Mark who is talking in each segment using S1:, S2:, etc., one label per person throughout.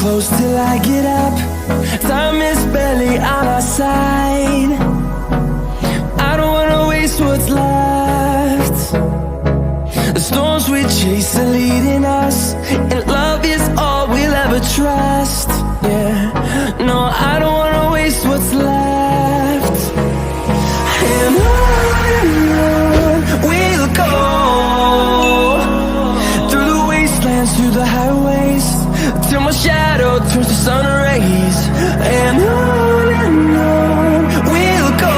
S1: close till I get up. Time is barely on our side. I don't wanna waste what's left. The storms we chase are leading us, and love is all we'll ever trust. Yeah, no, I don't wanna waste what's left. And on we'll go, through the wastelands, through the highways, till my shadow turns to sun rays. And on we'll go,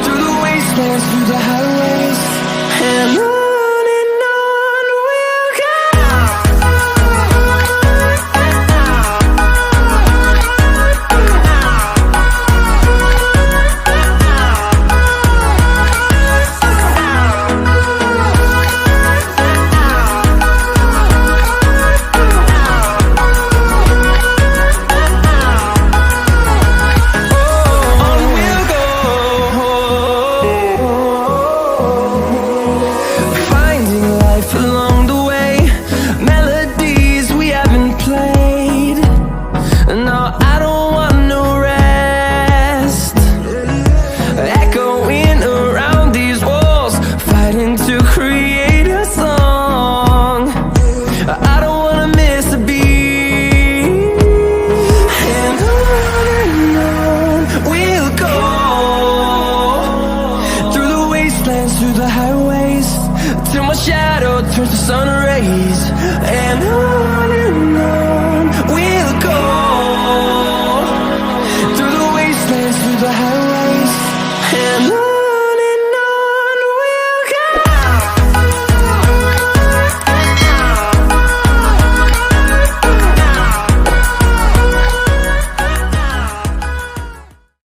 S1: through the wastelands, through the highways, and on we'll go. Along the way, melodies we haven't played. No, I don't want no rest. Echoing around these walls, fighting to create